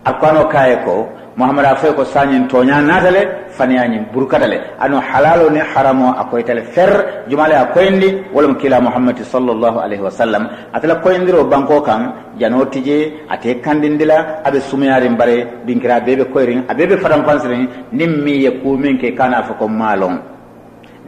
alquran kaye ko muhammad afay ko sanyin tonya natale faniyani burkatale ano halalo ni haramo akoytale fer jumale akoyndi wala kila muhammad sallallahu alaihi wasallam atala koyndiro banko kan janotije ate kandindila abe sumiyari bare dinkira bebe koyrin abebe faram pansirin nimmi yakumin ke kana fa ko malon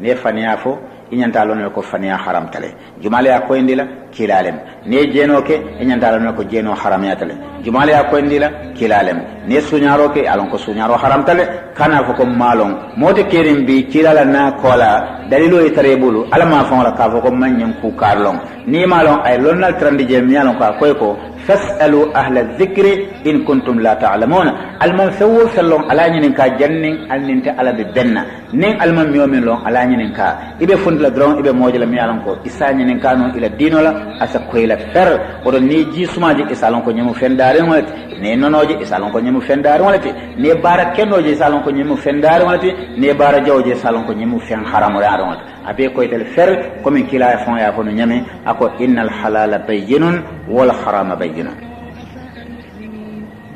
ne faniya fo inyanta lon ko faniya haram tale jumale akoyndila kilalem ne jeno ke inyanta lon ko jeno haram yatale jumale akoyndila kilalem ne sunyaro ke alon ko sunyaro haram tale kana fa ko malon mode kerim bi kilala na kola dalilo e tarebulu alama fa wala ka fa ko manyen ku karlon ni malon ay lonnal trandi je miyalon ka koy ko fasalu ahla dhikri in kuntum la ta'lamuna alman sawu sallon ala nyinin ka jannin alninte ala be benna nin alman miyomin lon ala nyinin ka ibe fundla dron ibe mojala miyalon ko isa nyinin ka non ila dinola asa koyla fer odo ni ji sumaji isalon ko nyemu fendare ngolati ne nonoje isalon ko nyemu fendare ngolati ne bara kennoje isalon ko nyemu fendare ngolati ne bara jawje isalon ko nyemu fen haram raaro ngolati abe koytel fer comme kila fon ya fonu nyame ako innal halala bayyinun wal harama bayyinun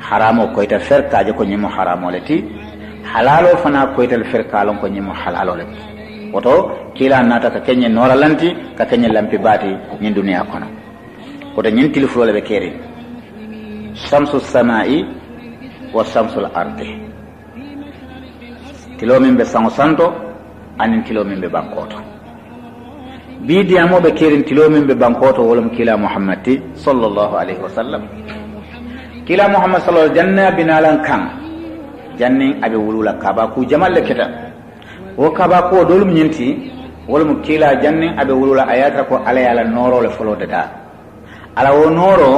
haramo koytel fer kaje ko nyemu haramo leti halalo fana koytel fer kalon ko nyemu halalo leti woto kila nata ka kenye noralanti ka kenye lampi bati nyin duniya kono woto nyin tilfulole be keri shamsu samai wa shamsul ardi tilo min be santo anin tilo min be bankoto bidi amobe kerin tilo min be bankoto wolum kila muhammad sallallahu alaihi wasallam kila muhammad sallallahu janna binalan kan jannin abe wulula kaba ku jamal le keta wo kaba ko dolum nyinti wolum kila jannin abe wulula ayata ko ala yala noro le folo dada ala wo noro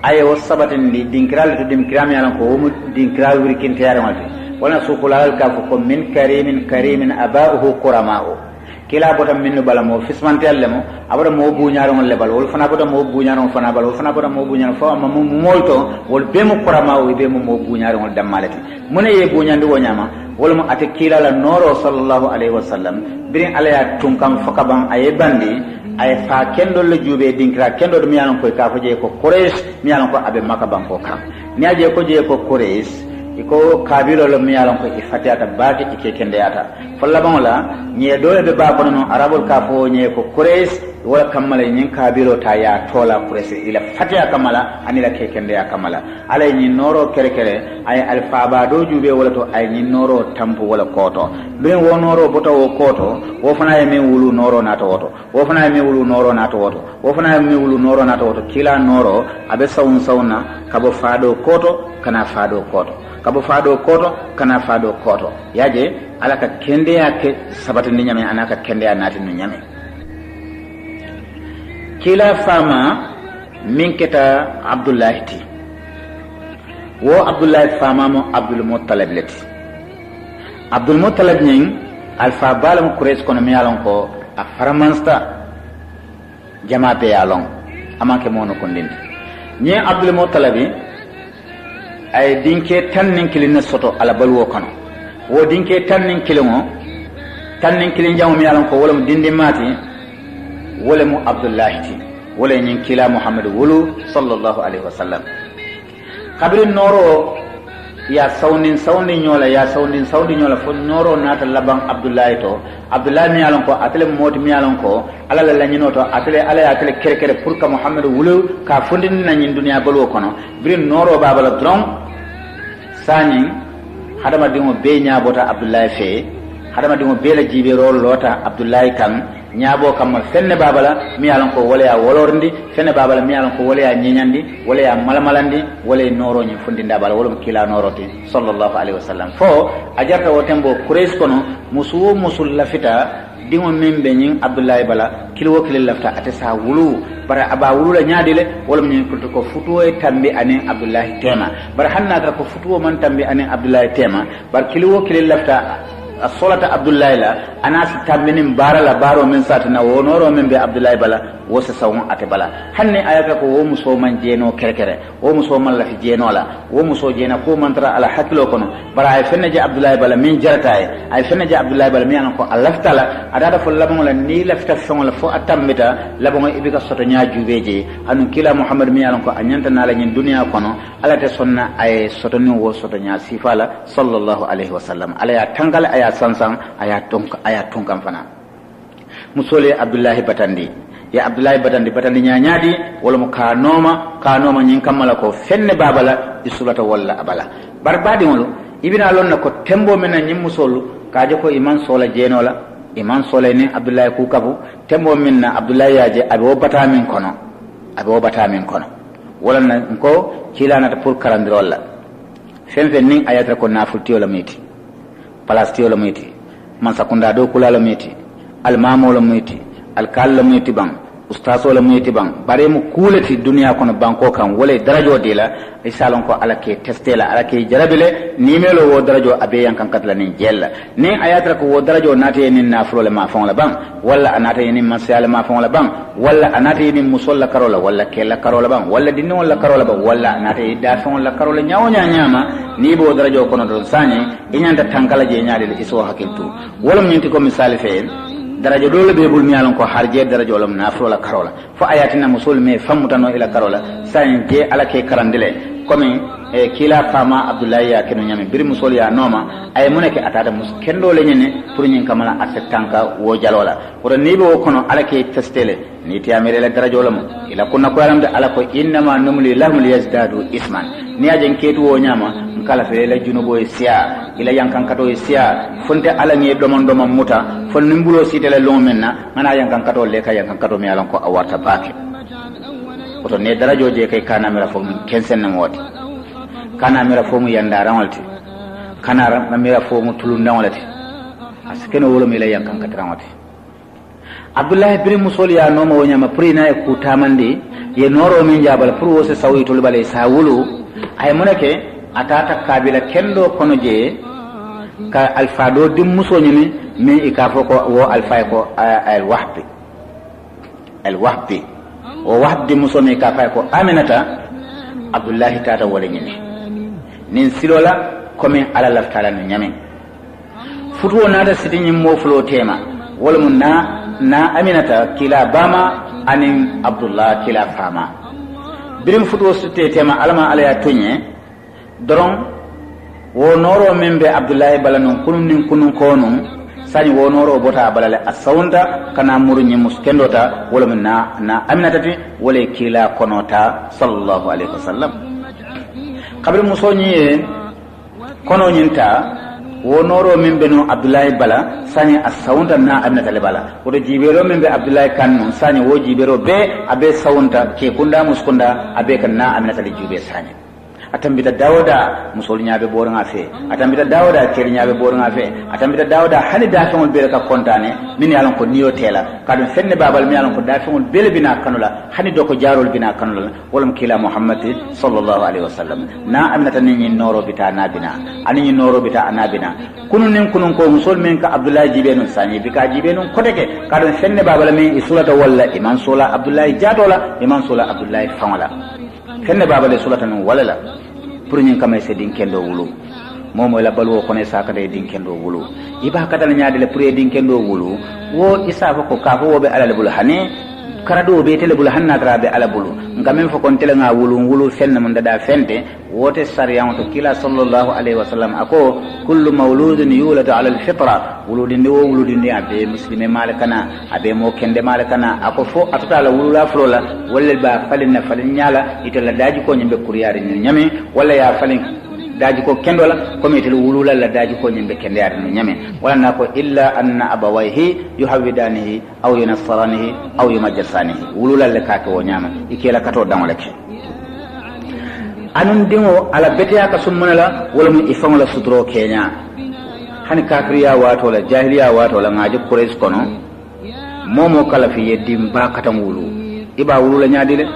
aye wo sabatin di dinkral to dim kiram yalan ko wo dinkral wuri kintiyare mate wana sukulal ka ko min karimin aba'uhu qurama'u kila botam minno bala mo fismantel lemo abada mo buñaro ngol lebal wol fana botam mo buñaro fana bal wol fana botam mo buñaro fa ma mo molto wol be mo qurama'u be mo buñaro ngol dammalati mune ye buñandi wonyama wol mo ate kila la noro sallallahu alaihi wasallam birin alaya tunkam fakaban aye bandi ay fa kendo le jube dinkra kendo mi yanon ko ka faje ko quraish mi yanon ko abe makaban ko kam ni aje ko je ko quraish iko kabilo lo miyalon ko ifatiata baake ike kendeyata folla bangola nye dole be ba kono arabul kafo nye ko quraish wala kamala nyin kabilo ta ya tola quraish ila fatiya kamala anila ke kendeya kamala alay nyin noro kere kere ay alfa ba do jube wala to ay nyin noro tampu wala koto ben wo noro boto wo koto wo fana e men wulu noro nato woto wo fana e men wulu noro nato woto wo fana e men wulu noro nato woto kila noro abe sawna kabo faado koto kana faado koto kabo faado koto kana faado koto yaje alaka kende yake sabata ni nyame anaka kende ya nati no nyame kila fama minketa abdullah ti wo abdullah fama mo abdul muttalib leti abdul muttalib nyin alfa balam quraish kono mi yalon ko a faramansta jamaate yalon amake mono kondinde ni abdul muttalib ay dinke tannin kilin soto ala balwo kono wo dinke tannin kilimo tannin kilin jamu mi yalan ko wala mu dindi mati wala mu abdullah ti wala nyin kila muhammad wulu sallallahu alaihi wasallam kabrin noro ya sawnin nyola fo noro nata labang abdullah to abdullah mi yalan ko atele moti mi yalan ko ala la nyino to atele kere pour ka muhammad wulu ka fundin na nyin dunya balwo kono birin noro babala dron sani hadama dimo be nyabota abdullah fe hadama dimo be la jibe rol lota abdullah kan nyabo kam fenne babala mi yalan ko wala ya wolorndi fenne babala mi yalan ko wala ya nyinyandi wala ya malamalandi wala noro nyi fundinda bala wala kila noroti sallallahu alaihi wasallam fo ajarta wotembo quraish kono musul lafita dimo membe nyin abdullah bala kilo kilil lafta atesa wulu bara aba wulu la nyaadile wala nyin ko futuo e tambi anen abdullah tema bara hanna ka ko futuo man tambi anen abdullah tema bar kilo kilil lafta solata abdoulaye la ana si tambinin bara la baro min satina wonoro min be abdoulaye bala wo sa sawon ate bala hanne ayaka ko wo muso man jeno kerekere wo muso man la fi jeno la wo muso jena ko mantra ala hakilo kono bara ay fenne je abdoulaye bala min jarata ay fenne je abdoulaye bala mi an ko alaftala adada fo labon la ni lafta fon la fo atammita labon ibika soto nya jubeje anu kila muhammad mi an ko anyanta na la nyin duniya kono ala te sonna ay soto ni wo soto nya sifala sallallahu alaihi wasallam ala ya tangal aya sansan aya tonkan fana musole abdullahi batandi ya abdullahi batandi nyaanyadi wala mo kanoma nyin kamala ko fenne babala isulata walla abala barbadi wala ibina lonna ko tembo mena nyim musolu kaje ko iman sola jenola iman sola ni abdullahi ku kabu tembo minna abdullahi yaje abi wo batamin kono wala na ko kilana ta pour karandirolla fenfe nin ayatra ko nafultiyo la miti palastiyo la miti mansakunda do kula la miti almamo la miti alkal la miti bang ustaso la miti bang bare mu kulati duniya kono banko kan wala darajo de la isalon ko alake testela alake jarabile ni melo wo darajo abe yankan katla ni jella ni ayatra ko wo darajo nate ni nafulo la ma fon la bang wala anata ni masala ma fon la bang wala anata ni musolla karola wala kella karola bang wala dinno wala karola bang wala anata da fon la karola nyawonya nyama ni bo darajo kono don sanye inyanda tankala je nyaade iso hakiltu wala minti ko misali fe daraja dole be bul miyalon ko harje daraja lam nafro la karola fo ayatina musul me famutano ila karola sanje alake karandile comme kila fama abdullahi ya kenu nyame bir musul ya noma ay muneke atada mus kendo le nyene pour nyin kamala asetanka wo jalola pour ni be kono alake testele ni tiamere la daraja lam ila kunna ko yaramde alako inma numli lahum yazdadu isman ni ajen ketu wo nyama kala fe la junubo e sia ila yankan kato e sia fonte ala ngi domon muta fon nimbulo sitele long menna mana yankan kato le kay yankan kato mi alan ko awarta baake oto ne darajo je kay kana mera fo kensen na moti kana mera fo mu yanda rawalti kana mera fo mu tulun nawlati askene wolo mi la yankan katramati abdullah bin musul ya no mo nyama prina e ku tamande ye noro min jabal pour wo se sawitul balay sa wulu ay munake atata kabila kendo kono je ka alfa do dim muso nyimi mi ikafo ko wo alfa ko al wahbi o wahbi muso mi kafa ko aminata abdullah tata wala nyimi nin silola comme ala laftala no nyami futuo nada sidin mo fulo tema wala mun na aminata kila bama anin abdullah kila fama birim futuo sute tema alama ala ya tonye doron wo noro membe abdullahi balanon kunun konun sani wo noro bota balale asawunda kana murunyi muskendota wala na aminatati wala kila konota sallallahu alaihi wasallam kabir musonyi kono nyinta wo noro membe no abdullahi bala sani asawunda na aminatale bala wodo jibero membe abdullahi kanun sani wo jibero be abe sawunda ke kunda muskunda abe kana aminatale jube sani atambita dawda musol nyaabe boru ngafe atambita dawda cer nyaabe boru ngafe atambita dawda hani dafengol bele ka kontane min yalan ko niyo tela kadum fenne babal mi yalan ko dafengol bele bina kanula hani doko jarol bina kanula walam kila muhammad sallallahu alaihi wasallam na amnata ni noro bita nabina ani noro bita anabina kunun ko musol men ka abdullah jibenu sani bika jibenu koteke kadum fenne babal mi isulata walla iman sola abdullah jadola iman sola abdullah fawala fenne babale sulatan walala pour ñin kamay se din kendo wulu momo la balwo ko ne saka de din kendo wulu iba kadal nyaade le pour din kendo wulu wo isafa ko ka fo be alal bul hani karado be tele bul hanna trabe ala bulu ngamen fo kon tele nga wulu fenne mun dada fente wote sariyan to kila sallallahu alaihi wasallam ako kullu mawludin yuladu ala alfitra wuludin wo wuludin ni abe muslime malakana abe mo kende malakana ako fo atala wulula flola walla ba falin nyala itala daji ko nyimbe kuriyari nyame walla ya falin daji ko kendola comme itel wulula la daji ko nyimbe kende yari nyame wala nako illa anna abawayhi yuhawidanihi aw yunassaranihi aw yumajjasanihi wulula le ka ko nyama ikela kato dangolake anun dingo ala beteya ka summanala wala mu ifan la sutro kenya hani kafiriya wato la jahiliya wato la ngaji quraish kono momo kala fi yedim ba katam wulu iba wulu la nyaadile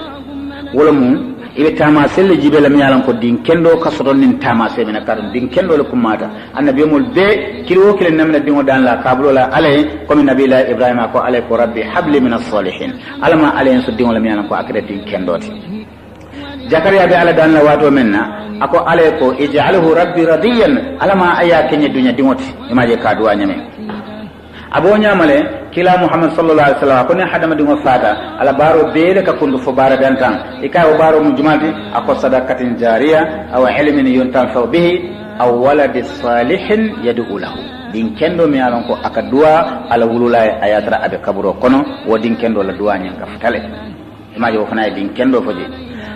wala mu ibe tamasel le jibe lam yalan ko din kendo kasodon nin tamase mena karum din kendo le kumata annabi mul be kilo kile namna dingo dan la kablo la alay comme nabi la ibrahima ko alay ko rabbi habli min as-salihin alama alay so dingo lam yalan ko akre din kendoti Jakaria be ala dan la wato menna ako alay ko ij'alhu rabbi radiyan alama aya kenya dunya dingoti imaje kadwa nyame abo nyamale kila muhammad sallallahu alaihi wasallam ko ne hadama dingo fata ala baro beele ka kundu fo bara dantan ikaw baro mu jumati ako sadaqatin jariya aw ilmin yuntafa bihi aw walad salihin yad'u lahu din kendo mi alon ko akadua ala wulula ayatra abe kaburo kono wodin kendo la duwa nyen ka futale imaje wo fana din kendo foje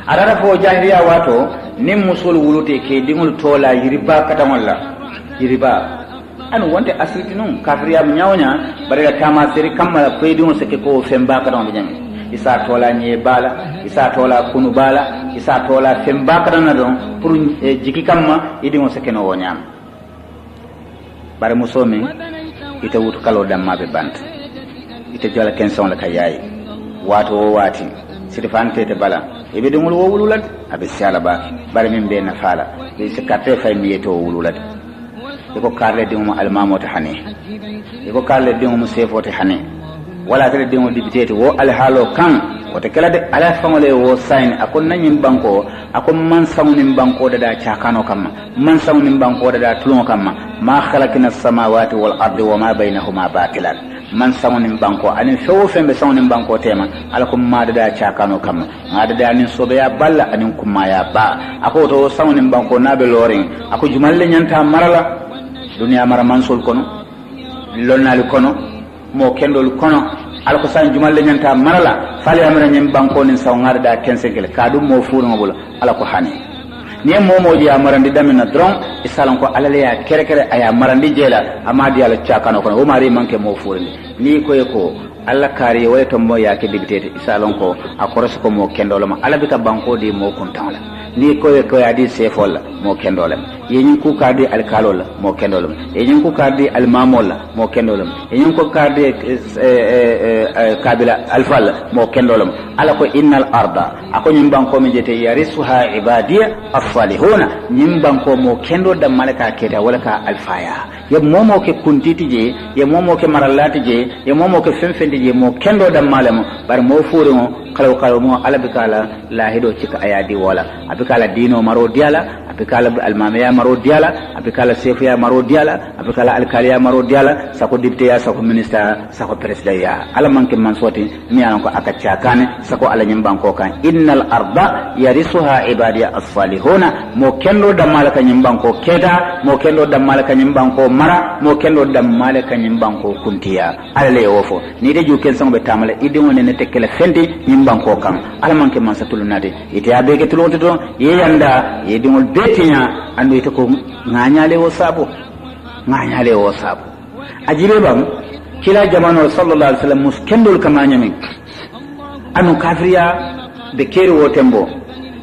arara fo jahiliya wato nim musul wulute ke dingul tola yiriba katamalla yiriba anu wonte asiti non kafriya nyawnya barega kama seri kamala pedion seke ko femba ka don jami isa tola nye bala isa tola kunu bala isa tola femba ka don don pour jiki kamma idi mo seke no wonyam bare musomi ite wutu kalo damma be bant ite jala kenson la kayayi wato wati sidifante te bala ibe dum wo wululat abe sala ba bare min be na fala be se katte fay mi yeto wululat iko karle dingo almamo ta hane iko karle dingo sefo ta hane wala tare dingo dibitete wo alhalo kan wata kala de ala famole wo sign akon nanyin banko akon man sawnin banko da chakano kamma man sawnin banko da tulon kamma ma khalaqna as-samawati wal ardi wama bainahuma batilan man sawnin banko anin fewo fembe sawnin banko tema ala kum ma da chakano kamma ma da anin sobe ya balla anin kuma ya ba ako to sawnin banko nabe lorin ako jumalle nyanta marala dunia mara mansol kono lonnali kono mo kendol kono alko san jumalle nyanta marala fali amara nyem banko nin saw ngarda kensegel kadum mo fuuro ngol ala ko hani ni momoji ya marandi damina dron isalan ko alale ya kere kere aya marandi jela amadi ala chakano kono o mari manke mo fuuro ni ko ko alla kari wala to mo ya ke dibitete isalan ko akoro ko mo kendolama ala bika banko di mo kuntawla ni ko ya di sefol mo kendolam yenyin ku kadi alkalol mo kendolam yenyin ku kadi almamol mo kendolam yenyin ku kadi kabila alfal mo kendolam ala ko innal arda ako nyim banko mi jete yarisuha ibadiya as-salihuna nyim banko mo kendo da malaka keta wala ka alfaya ye momo ke kuntiti je ye momo ke marallati je ye momo ke femfendi je mo kendo da malamo bar mo fure mo kalaw mo ala bikala lahido cika ayadi wala abikala dino maro diala abikala almamiya maro diala abikala sefiya maro diala abikala alkaliya maro diala sako dipte ya sako minister sako president ya ala manke mansoti mi anan ko akacha kane sako ala nyimbanko kan innal arda yarisuha ibadiya as-salihuna mo kendo da malaka nyimbanko keda mo kendo da malaka nyimbanko mara mo kendo da malaka nyimbanko kuntiya ala le wofo ni de juken sango be tamale idi woni ne tekele fendi nyimbanko kan ala manke mansatul nade ite abeke tulonto to ye yanda ye dingol betinya andu ite ko nganyale wo sabo ajibe bam kila jamano sallallahu alaihi wasallam muskendul kamanyami anu kafriya be keri wo tembo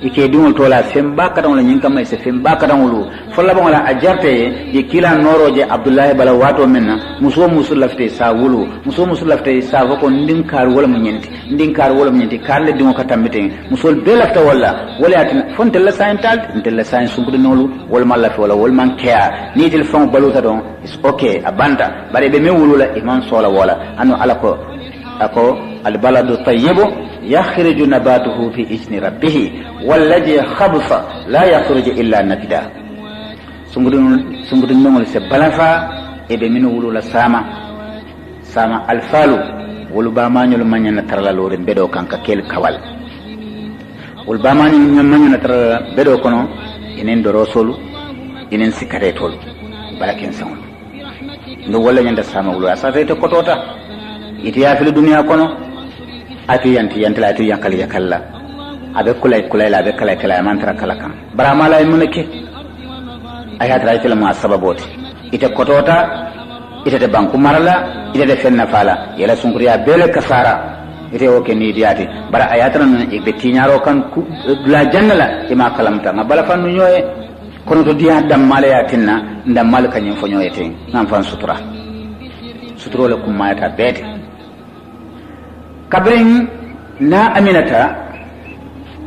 ike dingol tola femba kadon la nyinka may se femba kadon lu folla bon la ajarte ye kila noroje abdullah bala wato menna musul lafte sa wulu musul lafte sa ko ndin kar wala mo nyenti karle dingo katambete musul be lafta wala atin fonte la saintal intel sain sungude nolu wala malafi wala man kea ni tel fon baluta don is okay abanda bare be me wulula iman sola wala anu alako ako albaladu tayyibu yakhruju nabatuhu fi isni rabbih walladhi khabsa la yakhruju illa nakida sungudun nongol se balafa e be min wulula sama alfalu wulu ba mañol mañana tarala lore bedo kanka kel kawal wul ba mañol mañana tarala bedo kono enen do rosolu enen sikare tol balaken sawon ndo wala nyanda sama wulu asate to kotota iti ya fil dunya kono ati yanti la ati yankali yakalla abe kulay la abe kala mantra kala kam barama la munake ayat raitel mu asbaboti ite kotota ite de banku marala ite de fenna fala yela sunkuriya bele kasara ite o ken ni diati bara ayatran non e betti nyaro kan la jannala e ma kalamta ngabala fannu nyoye kono to diya dam mala yatinna ndam mal kanyum fo nyoyete ngam fan sutura le kum mayata bete kabrin na aminata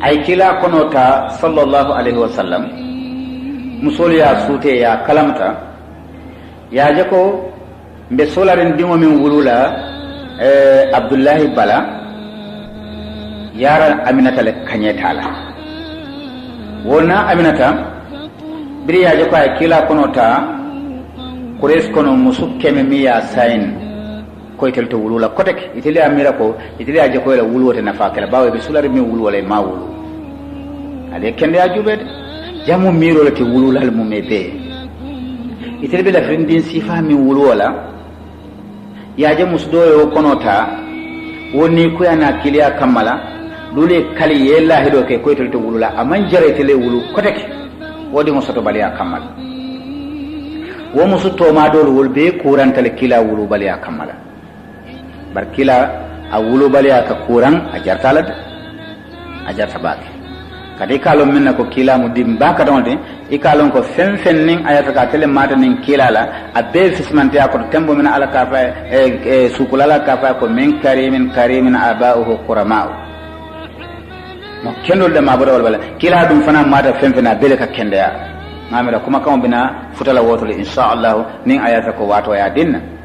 ay kila konota sallallahu alaihi wasallam musol ya sute ya kalamta ya jako mbe solarin dimo min wulula abdullahi bala yara aminata le kanyetala wona aminata biri ya jako ay kila konota kures kono musu keme miya sain ko itel to wulula kotek iteli amira ko iteli aje ko la wulwote na fakala bawe be sulari mi wulwole ma wulu ale kende ajube jamu miro le te wulula al mumebe iteli be la frindin sifa mi wulwala ya je musdo yo konota woni ko yana kiliya kamala dule kali yella hido ke ko itel to wulula aman jare tele wulu kotek wodi mo soto baliya kamala wo musu to ma dol wol be kurantale kila wulu baliya kamala barkila a wulu baliya ka kuran a jartalad a jarta baki kadi kalon minna ko kila mu dimba ka donte e kalon ko fen nin ayata ka tele mata nin kila la a be fismante ko tembo min ala ka fa sukulala ka fa ko min karimin aba'uhu qurama'u mo kendol de ma bodo wala kila dum fana mata fen na bele ka kende ya ngamira kuma kam bina futala wotole insha Allah nin ayata ko wato ya dinna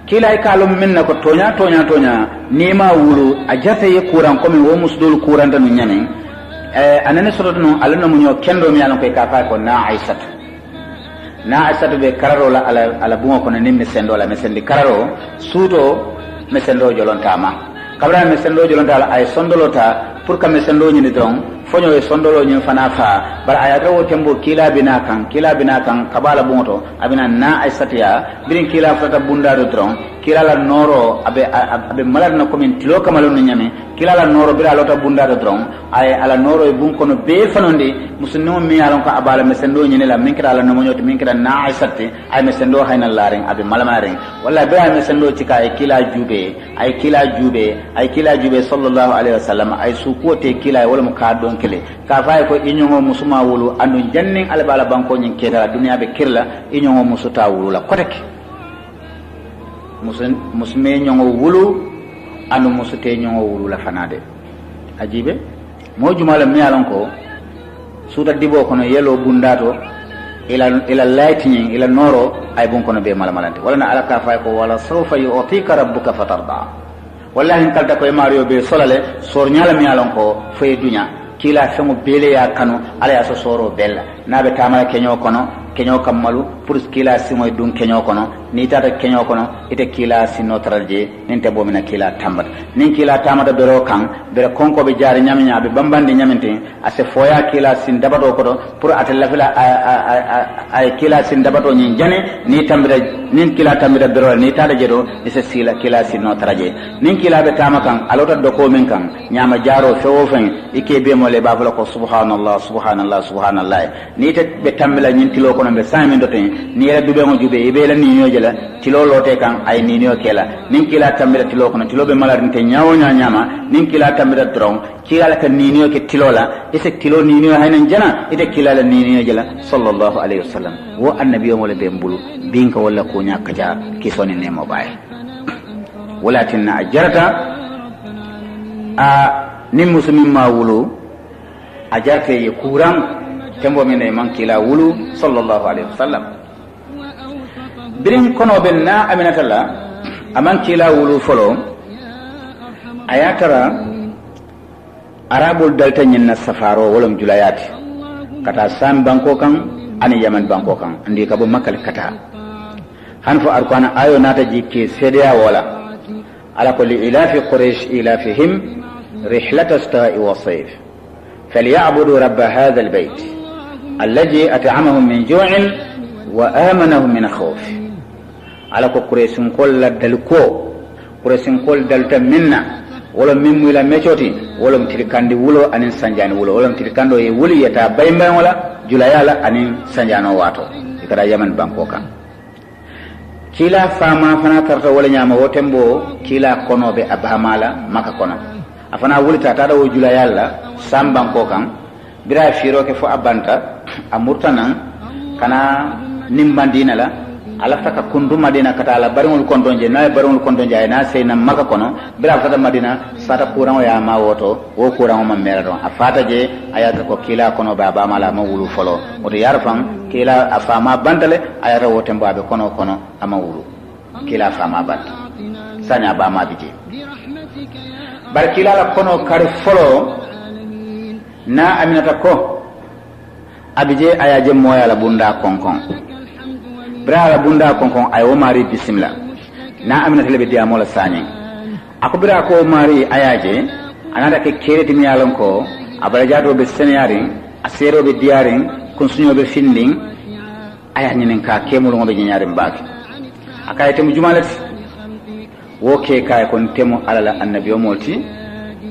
kila kalum minna ko tonya ni ma wulu a jata ye kuran ko min wo musdul kuran da nun nyane anane soroto no alano munyo kendo mi alon ko ka fa ko na aisatu be kararo la ala bungo ko nin mi sendo la mi sendi kararo suto mi sendo jolontama kabra mi sendo jolonta ay sondolota pour que mi sendo nyini don fonyo e sondolo nyin fana fa bar ayata wo tembo kila bina kan kabala bungoto abina na aisatiya birin kila fata bunda do tron kila la noro abe malad na komin tilo kamalo no nyame kila la noro bira lota bunda do tron ay ala noro e bunko no be fanonde musunno mi alon ko abala mesendo nyine la min kira la no nyoti min kira na aisati ay mesendo hayna laren abe malamaren walla be ay mesendo tika ay kila jube sallallahu alaihi wasallam ay sukote kila wala mo ka don kele ka fay ko inyongo musuma wulu andu jannin albala banko nyin keda duniya be kirla inyongo musuta wulu la koteke musme nyongo wulu andu musute nyongo wulu la fanade ajibe mo jumala mi alon ko suda dibo kono yelo bundato ila lightning ila noro ay bon kono be malamalante wala na alaka fay ko wala sawfa yu'tika rabbuka fatarda wallahi kalta ko e mario be solale sor nyala mi alon ko fay dunya kila fengo bele ya kanu ala ya so soro bella nabe tamala kenyo kono kenyo kammalu pour kila simoy dun kenyo kono ni tata kenyo kono ite kila sinno taralje ninte bomina kila tambat nin kila tamata bero kan bere konko be jari nyaminya be bambande nyamente ase foya kila sin dabato kodo pour atella fila ay kila sin dabato nyin jane ni tambira nin kila tambira bero ni tata jedo ise sila kila sinno taraje nin kila be tamakan alota do ko men kan nyama jaro fewo fen ike be mo le babula ko subhanallah ni te be tambila nyin tilo kono be sami do ten ni era dube mo jube ibe la ni nyojela tilo lote kan ay ni nyo kela nin kila tambila tilo kono tilo be malar te nyaawo nyama nin kila tambila dron kila ka ni nyo ke tilo la ese tilo ni nyo haynan jana ite kila la ni nyo jela sallallahu alaihi wasallam wo annabi mo le be mbulu binka wala ko nyaka ja ki soni ne mo baye walakin ajarta nin muslimin ma wulu ajarte ye kuran tembo mene man kila wulu sallallahu alaihi wasallam birin kono benna aminatalla aman kila wulu folo ayatara arabul dalta nyinna safaro wolom julayati kata sam banko kan ani yaman banko kan andi ka bo makal kata hanfo arkana ayo nata jikke sedeya wala ala kulli ilafi quraish ilafihim رحلة الشتاء والصيف فليعبدوا رب هذا البيت الذي أطعمهم من جوع وآمنهم من خوف على قريش كل دلكو قريش كل دلت منا ولم من ولا مشوتي ولم تلكاندي ولو أن سنجان ولو ولم تلكاندو يولي يتابعين بين ولا جلايا أن سنجان واتو إكرا يمن بانكوكا كلا فما فنا ترى ولا نعم وتمبو كلا كونو بأبهمالا مكا كونو afana wulita tada wo jula yalla samban ko kan bira firo ke fo abanta amurtanan kana nimbandina la alafta ka kundu madina kata ala baringol kontonje na baringol kontonje ay na seyna maka kono bira fata madina sata kuran ya ma woto wo kuran ma mera don afata je ayata ko kila kono baba mala ma wulu folo oto yarfan kila afama bantale ayata wote mbabe kono ama wulu kila afama bant sanya ba ma bije bar kila la kono kar folo na aminata ko abije ayaje moya la bunda konkon bra la bunda konkon ay wo mari bismillah na aminata lebe dia mola sanye ako bra ko mari ayaje anata ke kereti mi yalon ko abara jato be senyari asero be diaring kun sunyo be finding aya nyinen ka kemul ngobe nyaari mbaki akay temu jumalat wo ke kay kon temu alala annabiyo moti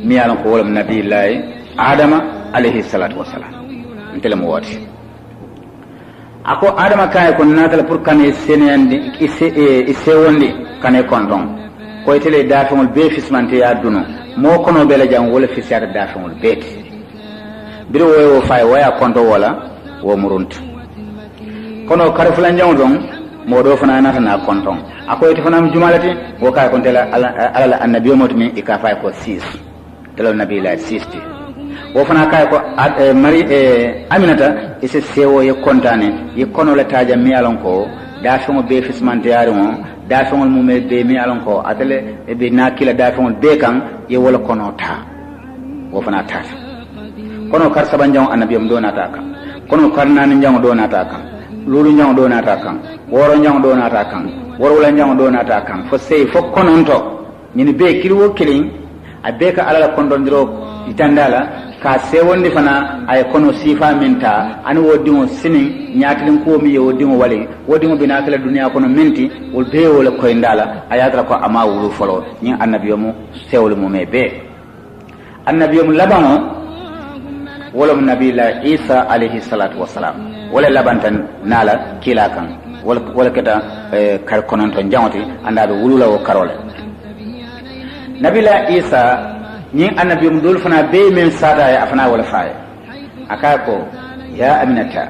mi yalon ko wala nabiyillahi adama alayhi salatu wassalam ntele mo wati ako adama kay kon natal pour kane seniyandi isse wondi kane konton ko tele dafamul be fismante ya duno mo kono bele jam wala fisiyata dafamul beti biro wo fay waya konto wala wo murunta kono karfulan jam don mo do fana nata na konton ako ite fana jumalati wo kay kon tele ala annabiyo motmi ika fay ko 6 tele nabi la 6 wo fana kay ko mari aminata ise sewo ye kontane ye kono la taja mi alon ko dafamo be fismante yarimo dafamo mume be mi alon ko atele be nakila dafamo be kan ye wala kono ta wo fana ta kono kar saban jang annabiyam do nata kan kono kar nan jang do nata kan lulu jang do nata kan woro jang do nata kan woro wala jang do nata kan fo sey fo kono to ni be kilwo kilin abe ka alala kondondiro itandala ka sewondi fana ay kono sifa minta ani wodimo sinin nyaatilin ko mi wodimo wale wodimo binakala duniya kono minti wol be wala koy ndala ayatra ko ama wulu folo ni annabiyo mu sewol mu mebe annabiyo mu labamo wala nabiyina Isa alayhi salatu wassalam wala labantan nala kila kan wala keta kar konon to jangoti andabe wulula wo karole nabiyina Isa ni annabi mudul fana be men sada ya afana wala faye akako ya aminata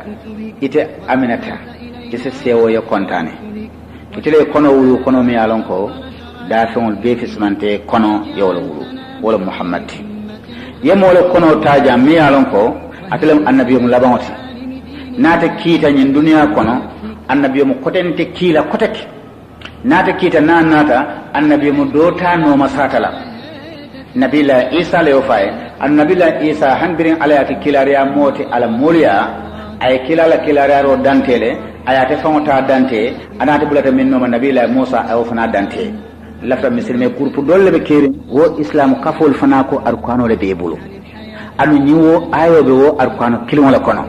ite aminata kise sewo ya kontane kitele kono wulu kono mi alon ko da fon be fismante kono yawla wulu wala muhammad yemo wala kono taja mi alon ko atelem annabi mu labamoti nata kita nyin duniya kono annabi mu kotente kila kotake nata kita nata annabi mu dota no masatala nabila Isa le fay annabila Isa hanbirin alayati kilariya moti ala moliya ay kilala kilariya ro dantele ayate fawta dante anata bulata minno nabila Musa ay fana dante lafta muslime groupe dolle be keri wo islam kafol fana ko arkano le be bulu anu nyiwo ayobe wo arkano kilimo la kono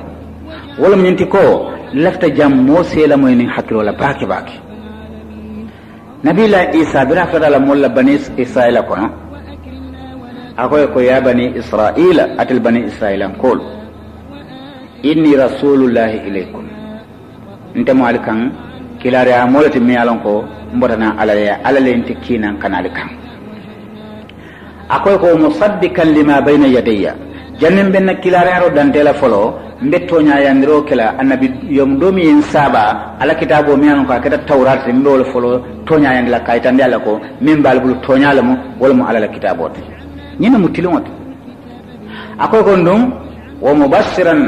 wala minti ko lafta jam mo sela moyni hakilo la baki nabila Isa bira fada la molla bani Israila kono akoy ko ya bani Israila atil bani Israila kol inni rasulullahi ilaykum ntamo alkan kilare amolati mi alon ko mbotana alale enti kinan kanalikan akoy ko musaddikan lima bayna yadayya jannim ben kilare ro dantela folo mbetto nyaayandiro kala annabi yom domi en saba ala kitabo mi alon ko akata tawrat mbol folo to nyaayandila kaytande ala ko min balbul to nyalamo wala mo ala kitabote ñina mutilonte akoy ko ndum wo mubashiran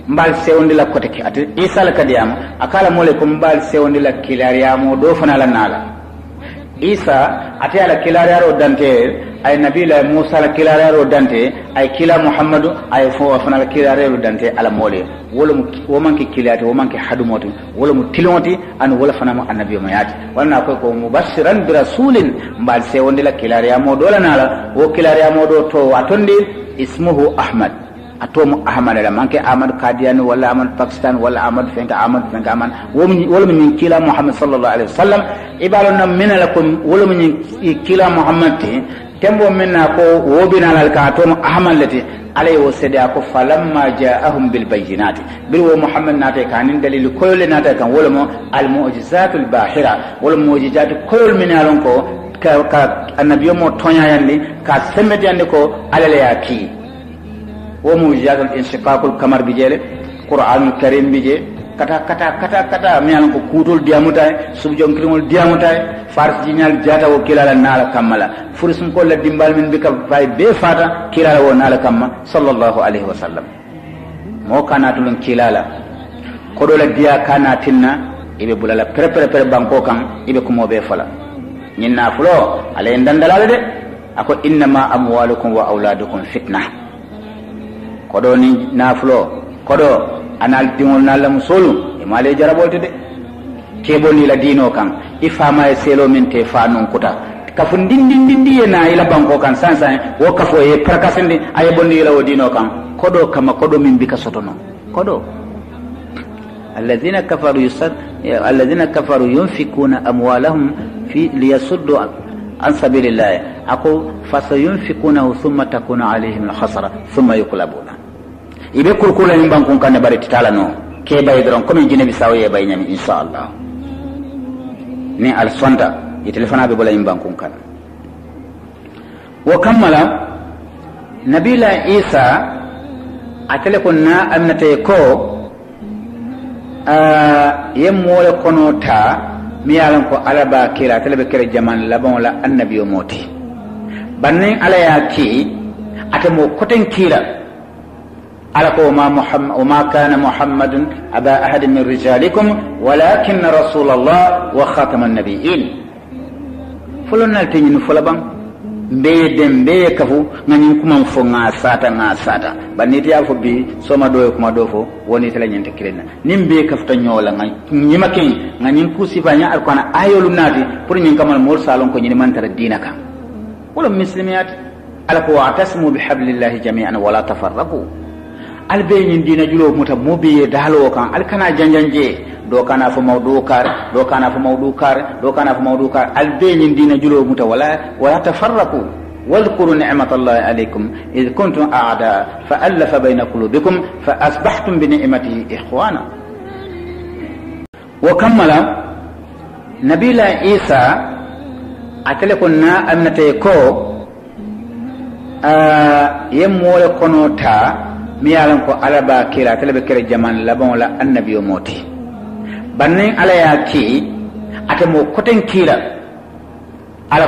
mbal sewndi la kote ki ati Isa la kadiyam akala mole ko mbal sewndi la kilariyamo do fana la nala Isa ati ala kilariyaro dante ay nabila Musa la kilariyaro dante ay kila Muhammadu ay fo fana la kilariyaro dante ala mole wala wo manki kilati wo manki hadumoti wala mutilonti an wala fana mo annabi mo yati wala ko ko mubashiran bi rasulin mbal sewndi la kilariyamo do la nala wo kilariyamo do to atondi ismuhu Ahmad atomo Ahmad la manke Ahmad Qadian wala Ahmad Pakistan wala Ahmad fenka Ahmad wala min kila Muhammad sallallahu alaihi wasallam ibaluna minalakum wala min kila Muhammad tembo minna ko wobina lal ka atomo Ahmad lati alay wo sedia ko falamma ja'ahum bil bayyinati bil wa Muhammad nate kanin dalil koyole nate kan wala mo al mu'jizatul bahira wala mu'jizatu koyol min alon ko ka annabiyo mo tonya yandi ka semeti yandi ko alale yaki wo mu'jizatul inshiqaqul kamar bijele qur'anul karim bije kata mi alan ko kutol diamutay subjon krimol diamutay fars jinyal jata wo kilala nala kamala furisum ko la dimbal min bika fay be fata kilala wo nala kamma sallallahu alaihi wasallam mo kana tulun kilala kodo la dia kana tinna ibe bulala prepare banko kan ibe ko mo be fala nyinna fulo ale ndandalale de ako innama amwalukum wa auladukum fitna kodo ni nafulo kodo anal dingol nalla musolu e male jarabolte de keboni la dino kan ifama e selo min te fa non kuta kafu ndindi na ila banko kan sansa wo kafo e prakasindi ay bonni la wo dino kan kodo kama kodo min bika sotono kodo alladhina kafaru yunfikuna amwalahum fi liyasuddu an sabilillah ako fasayunfikunahu thumma takunu alayhim alkhasara thumma yuqlabuna ibe kurkula ni bankun kan bare titala no ke bay dron comme jine bi sawo ye bay nyami inshallah ni al sonda e telefona be bola bankun kan wa kammala nabila isa atele kunna amnate ko yemmo kono ta mi yalan ko alaba kila telebe kere jaman labon la annabiyo moti banne ala ya ki atemo koten kila ala ko ma kana muhammadun aba ahad min rijalikum walakin rasulullah wa khataman nabiyyin fulonna tinyin fulaban be kafu ngani kuma fo nga sata baniti ya fo bi soma do kuma do fo woni tele nyente kirena nimbe kafta nyola nyima ken ngani ku sifanya alkona ayolu nati pour nyin kamal mor salon ko nyini mantara dinaka wala muslimiyat ala ko atasmu bihablillahi jami'an wala tafarraqu albe nyin dina julo muta mobiye dalo kan alkana janjanje do kana fo mawdukar albe nyin dina julo muta wala tafarraqu واذكروا نعمة الله عليكم إذ كنتم أعداء فألف بين قلوبكم فأصبحتم بنعمته إخوانا وكمل نبي عيسى أتلقنا أمنتيكو يمول قنوتا ميالنكو ألبا كيرا تلبا كيرا جمان لبون لا النبي موتي بنين على ياكي أتمو كتن كيرا على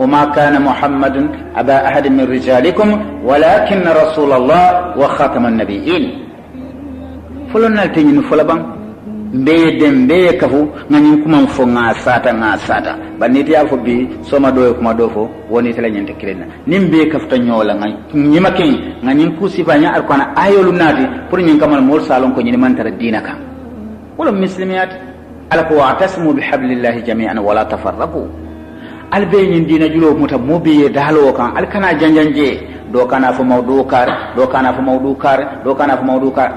وما كان محمد أبا أحد من رجالكم ولكن رسول الله وخاتم النبيين فلنا التنين فلبان be kafu ngani kuma fo nga sata baniti ya fo bi soma do kuma do fo woni tele nyente kirena nimbe kafta nyola nyima ken ngani ku sifanya alkona ayolu nati pour nyin kamal mor salon ko nyini mantara dinaka wala muslimiyat ala ko atasmu bihablillahi jami'an wala tafarraqu albe nyin dina julo muta mobiye dalo kan alkana janjanje do kana fo mawdukar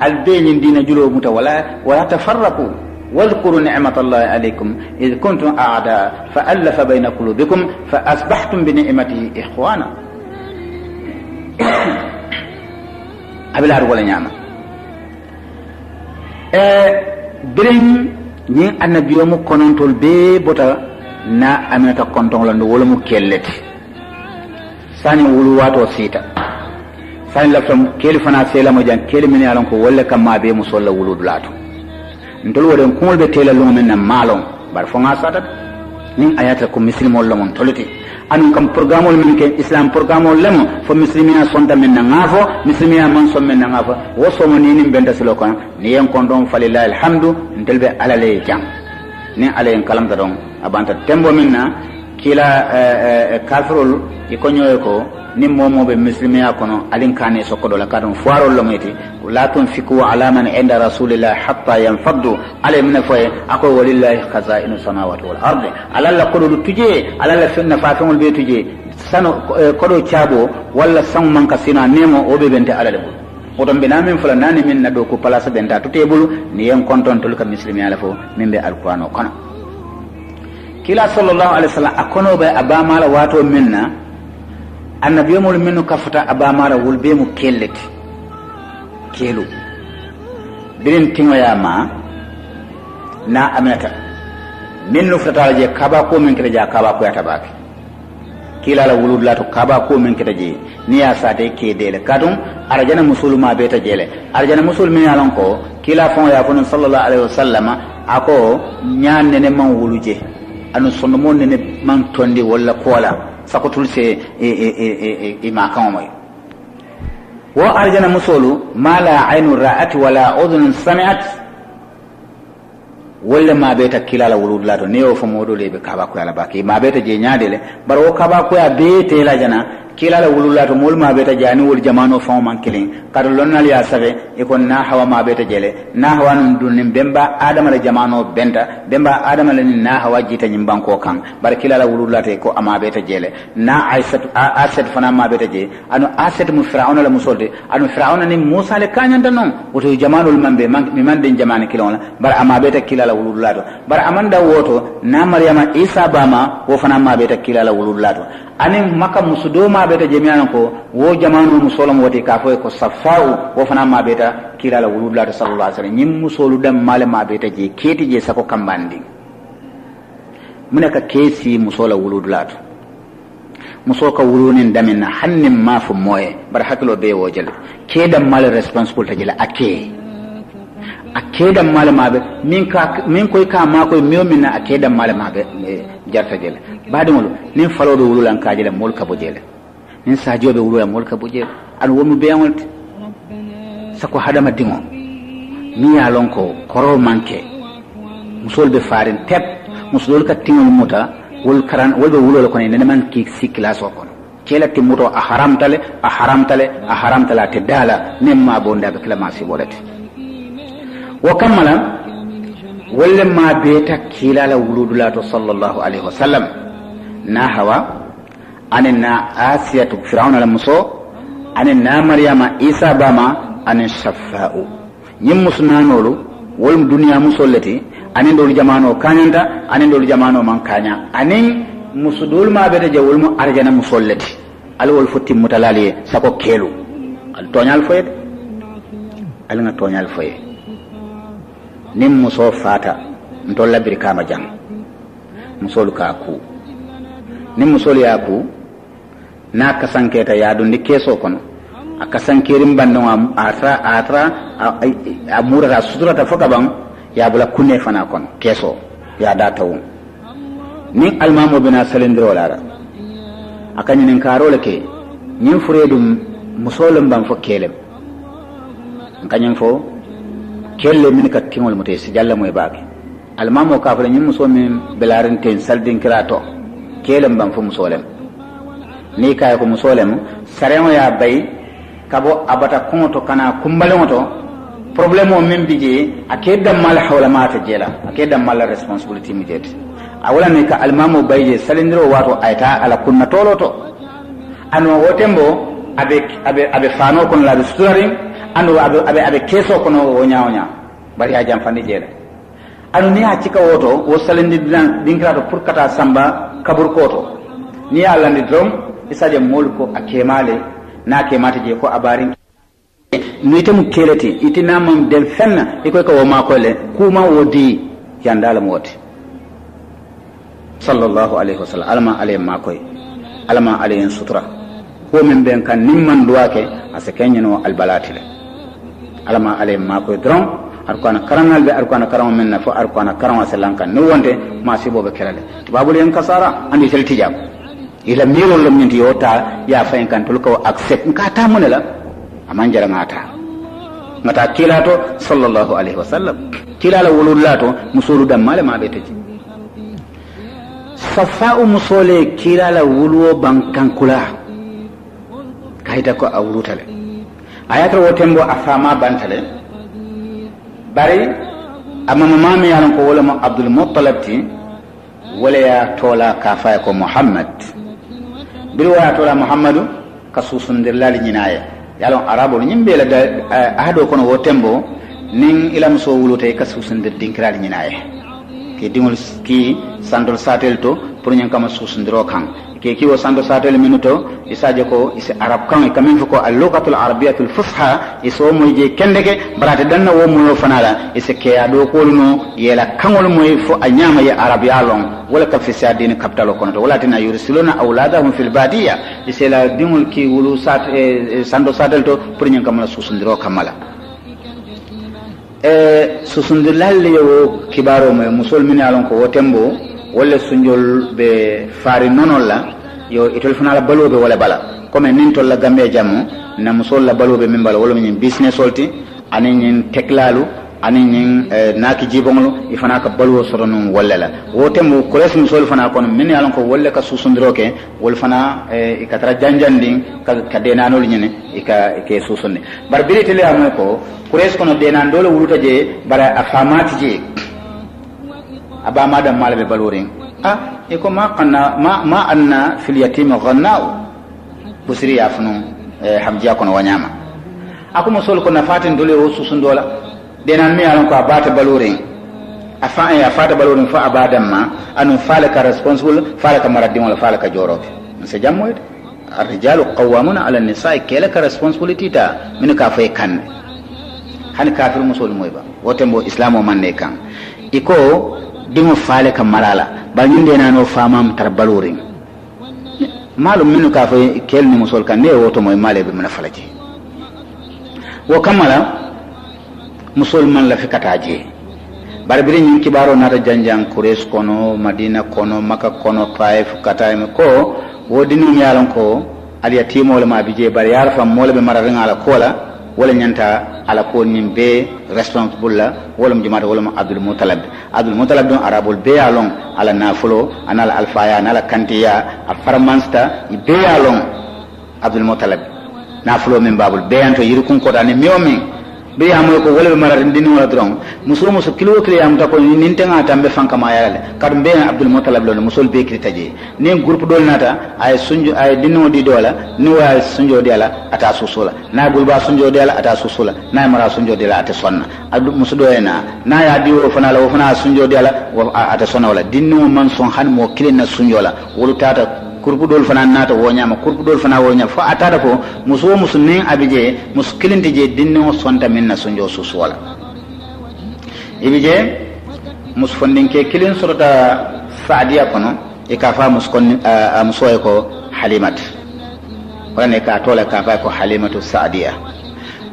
albe nyin dina julo muta wala tafarraqu واذكروا نعمة الله عليكم إذ كنتم أعداء فألف بين قلوبكم فأصبحتم بنعمته إخوانا أبلا ولا نعمة برين ني النبي يوم كنتول بي بوتا na ameta konton la wala mu kelleti sani wulu wato sita sani la fam keli fana sela mo jan keli min yalan ko wala kam ma be musolla wulu dulato ndol woden kumol be tela lo men na malon bar fo nga sata nin ayata ko muslimol lo mon toliti anu kam programme min ke islam programme lemo fo muslimina sonda men na ngafo muslimina man son men na ngafo wo so mo ni benda silo kan ni en kondon falillahi alhamdu ndelbe alale jam ni ale en kalam da don abanta tembo minna kila kafirul ikonyo ko ni momo be muslimiya kono alin kane sokodo la kadon fuarol lo meti la tunfiku ala man inda rasulillah hatta yanfaddu ale min foye ako walillahi khaza'inu samawati wal ardi ala la kodo tuje ala la sunna fatimul be tuje sano kodo chabo walla sang man kasina nemo obe bente ala le oton bina min fula nani min na do ko place benta to tebulu ni en konton tul ka muslimiya la fo min be alqur'ano kono kila sallallahu alaihi wasallam akono be abamala wato minna annabiyumul minnu kafata abamala wulbe mu kelleti kelu birin tinwayama na aminata minnu fatala je kaba ko min kele ja kaba ko yata baki kila la wuludla to kaba ko men kita je ni ya sate ke dele kadum arjana musulma beta jele arjana musulmi alon ko kila fon ya fon sallallahu alaihi wasallam ako nyan ne man wuluje anu sonno mon ne man tondi wala kola sakotul se e ma kan moy wa arjana musulu mala ainu ra'at wala udhun sami'at wala ma beta kilala wuludla to ne o fo modo lebe kaba ko ala baki ma beta je nyaadele bar o kaba ko ya bete la jana kilala wuludla to mol ma beta jani wol jamano fo man kilin kadu lonnal ya sabe e kon na hawa ma beta jele na hawa nun dunnim bemba adama la jamano benta bemba adama la na hawa jita nyim banko kan bar kilala wuludla te ko ama beta jele na aisat fana ma beta je anu aset mu fir'auna la musolde anu fir'auna ni musa le kanyanta non woto jamano mambe mi man den jamane kilon bar ama beta kilala wuludlato bar amanda woto na maryama isa bama wo fana ma beta kilala wuludlato anin maka musudo ma beta jemiana ko wo jamanu musolam wote ka fo ko safau wo fana ma beta kilala wuludlato sallallahu alaihi wasallam nyim musolu dam male ma beta je keti je sako kambandi munaka kesi musola wuludlato musoka wulunin damin hannin ma fu moye bar hakilo be wojel kedam mal responsible tajila akedan malama be min koy ka ma koy miyomin na akedan malama be jarta jele badi mulu nin falo do wululan ka jele mol ka bojele nin sajo be wululan mol ka bojele an womu be amol sako hadama dingo mi ya lon ko koro manke musol be farin tep musol ka tingol muta wol karan wol be wulol ko ne man ki sikla so ko kela timuto a haramtale te dala nemma bonda be kala masi bolati wa kammala walla ma beta kilala wuludulato sallallahu alaihi wasallam na hawa anna asiyatu fir'auna la muso anna maryama isa bama an shaffa'u nyim musnanolu wol duniya musollati anin dol jamano kanyanta anin dol jamano man kanya anin musudul ma beta jawul mu arjana musollati al wol futti mutalali sako kelu al tonyal foye al nga tonyal foye nim muso fata ntolla birkama jang musolu ka ku nim musolu ya ku na kasanketa ya do ndikeso kono akasankerim bandon atra amura sutura foka bang ya bula kunne fana kono keso ya datawu ni almamo bina salindiro lara akany nin karole ke nyin furedum musolum bam fo kelem kanyam fo kelle min ka timol mutay si jalla moy baake almamo ka fa nyin muso min belarin ten saldin kirato kelem bam fo musolem ni kay ko musolem saremo ya bay kabo abata konto kana kumbaloto problème o min bije akedam mal hawla mata jela akedam mal responsibility mi jet awala ne ka almamo bayje salindiro wato ayta ala kunna toloto ano wotembo abe fano kon la story ando abe keso kono wonya bari ha jam fandi jela anu ni ha cika woto wo salindi dinkrato pour kata samba kabur koto ni ala ndi drom isaje molko akemale na kemata je ko abarin nuitem kelete itinamam del fenna ikoy ko ma ko le kuma wodi yandala moti sallallahu alaihi wasallam alma alayhi ma koy alma alayhi sutura ko min ben kan nimman duwake asekenyo albalatile alma alayhi ma koy dron arkana karangal be arkana karam men na fo arkana karam asalanka no wonde ma sibo be kelale babul en kasara andi sel tijab ila miro lum nyinti yota ya fayin kan tul ko accept ka ta munela amanjara ngata kilato sallallahu alaihi wasallam kilala wululato musulu dam male ma beteji safa'u musole kilala wuluwo bankan kula kaita ko awulutale ayato wotembo afama bantale bari amama mami yalan ko wala abdul muttalib ti wala ya tola kafa ko muhammad biru wa tola muhammadu kasusundir lali nyinaye yalon arabo nyimbe la ahado kono wotembo nin ilam so wulute kasusundir dinkral nyinaye ke dingol ki sandol satel to pour nyen kama susundiro kan ke kiwo sando satel minuto isaje ko isi arab kan kamin ko al-lughatul arabiyyatul fusha iso moje kendeke barata danna wo mo fanala isi ke ado ko no yela kangol moy fo anyama ya arabia long wala ka fi sadin kaptalo kono to wala tina yursiluna awladahum fil badiya isi la dimul ki wulu sat sando satel to pour nyen kamala susundiro kamala susundir lalle yo kibaro moy musulmini alon ko wotembo wala sunjol be fari nonol la yo itol fana la balobe wala bala comme nin tol la gambe jamu na musol la balobe min bala wala min business solti ani nyin teklalu ani nyin naki jibonglo ifana ka balwo soronon wala la wotembo kores musol fana kono min yalon ko wala ka susundroke wala fana ikatra janjandi ka denanol nyene ke susunde bar bilite le amko ko kores kono denan dole wuluta je bara afamati je aba madam malabe balorin iko ma qanna ma anna fil yatim ghannau busri yafnu hamjiya kono wanyama ako musol ko nafatin dole o susundola denan mi alon ko abata balorin afata balorin fa abadam ma anu falaka responsible falaka maradim wala falaka jorobe se jammoyde الرجال قوامون على النساء كلك responsibility ta min ka fay kan han kafir musul moyba wotembo islamo manne kan iko dimo faale kam marala ba nyinde nano famam tar balorin malum minu ka fay kelni musul kan ne woto moy male be mena falaji wo kamala musulman la fikataje barbiri nyin kibaro nata janjang kures kono madina kono maka kono taif katayme ko wodinu mi yalan ko al yatimo wala ma bije bar yar fam mola be mararin ala kola wala nyanta ala ko nim be responsible la wala mu jumata wala abdul mutalab don arabul be yalon ala nafulo anala alfaya anala kantiya a farmansta be yalon abdul mutalab nafulo min babul be anto yirkun ko dane miomi be yamoy ko wala be mararin dinu wala dron musul kilo am ta ko nin tanga tambe fanka ma yalale kad be abdul mutalab lo musul be kritaje ne groupe dol nata ay sunju ay dinu di dola ni wa sunjo dela ata susula na gulba sunjo dela ata susula na mara sunjo dela ata sonna abdul musudo ena na ya diwo fana la fana sunjo dela ata sonna wala dinu man son han mo kilina sunjo la wolu tata kurpudol fana nata wonyama kurpudol fana wonya fa atada ko musu nin abije muskilinte je dinno sonta minna sunjo suswala ibije musfondinke kilin sorota saadiya kono e ka fa muskon musoy ko halimat wala ka tola ka fa ko halimatu saadiya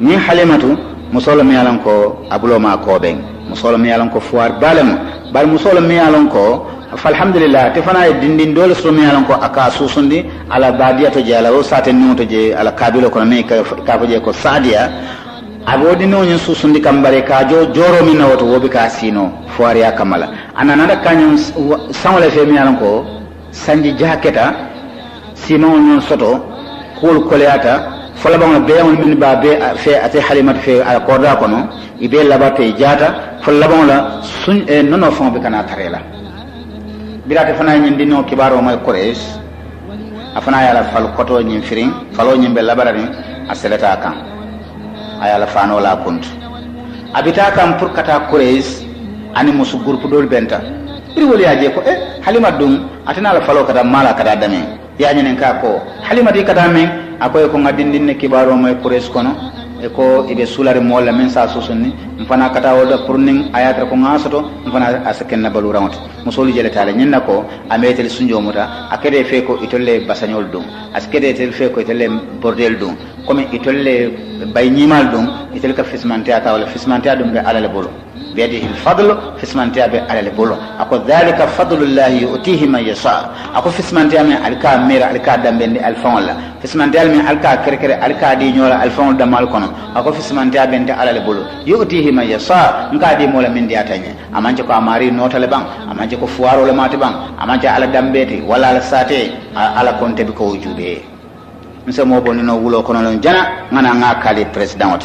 ni halimatu musolo mi yalan ko abulo ma ko ben musolo mi yalan ko fuar balem bal musolo mi yalan ko falhamdulillah tefana dindin dole so mi yalan ko aka susundi ala badiya to je ala o saten nuto je ala kabilo ko ne ka faje ko saadiya abodi no nyin susundi kambare ka joro min woto wobi ka sino fuariya kamala anana da kanyon sanwala fe mi yalan ko sanji jaketa simon non soto kul koleata fala bang be on min ba be fe ate halimat fe ala korda kono ibe labate jata fala bang la sun nono fon be kana tarela birate fana nyin dino kibaro moy quraish afana yala fal koto nyin firin falo nyin be labarani aselata kan ayala fano la kunt abita kam pour kata quraish ani musu groupe dol benta iri woli aje ko halima dum atana la falo kata mala kata dame ya nyen ka ko halima di kata men akoy ko ngadindin ne kibaro moy quraish kono e ko ibe sulare molla men sa susunni mfana kata woda pour ning ayatra ko ngasoto mfana asaken na balu rawt musoli jele tala nyenna ko ametel sunjo muta akede fe ko itolle basanyol dum askede tel fe ko itolle bordel dum comme itolle bay nyimal dum itel ka fismante ata wala fismante dum be alale bolo بيده الفضل فسمانتيا على البولو اكو ذلك فضل الله يؤتيه من يشاء اكو فسمانتيا من الكا مير الكا دمبن الفون لا فسمانتيا من الكا كركر الكا دي نيولا الفون دمال كونو اكو فسمانتيا بنت على البولو يؤتيه من يشاء نكا دي مولا من ديا تاني امانجي كو اماري نوتال بان امانجي كو فوارو لا ماتي بان امانجي على دمبيتي ولا على ساتي على كونتي بكو وجوبي nse mo bonino wulo kono lon jana ngana ngakali president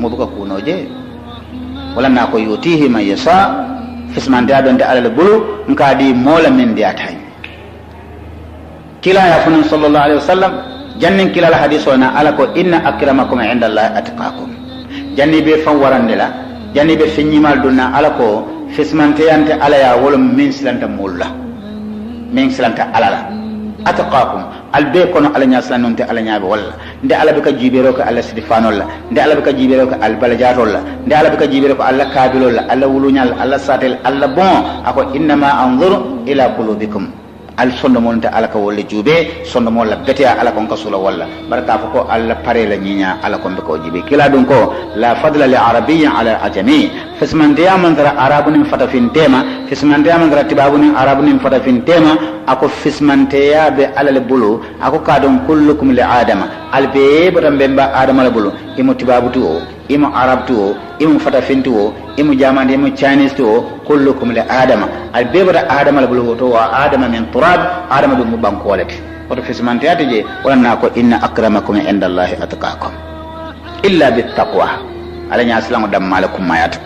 mo buka kuno je wala na ko yutihi man yasa fisman da don da alal bulu nka di mola min dia tay kila ya funun sallallahu alaihi wasallam jannin kila al hadith wana ala ko inna akramakum inda allahi atqakum janni be fan warandela janni be finyimal dunna ala ko fisman tayante ala ya wala min silanta mulla min silanta alala atqakum albe kono ala nya sanonte ala nya be walla nde ala be ka jibero ko ala sidifanol la nde ala be ka jibero ko al balajatol la nde ala be ka jibero ko ala kabilol la ala wulunyal ala satel ala bon ako innama anzuru ila qulubikum al sondo mon ta ala ka wolle jube sondo mon la betia ala kon kasula walla baraka fa ko alla pare la nyinya ala kon be ko jibe kila dun ko la fadla li arabiyyin ala ajami fisman dia man dara arabun fata fin tema fisman dia man dara tibabun arabun fata fin tema ako fisman ya be ala le bulu ako kadon kullukum li adama albe botam bemba adama le bulu imo tibabutu o imo arabtu o imo fata fintu o imo jamande imo chinese to kullukum li adama albe bota adama le bulu to wa adama min turab adama dum banko walati oto fismante je wala ko inna akramakum indallahi atqakum illa bittaqwa ala nya aslamu dam malakum mayat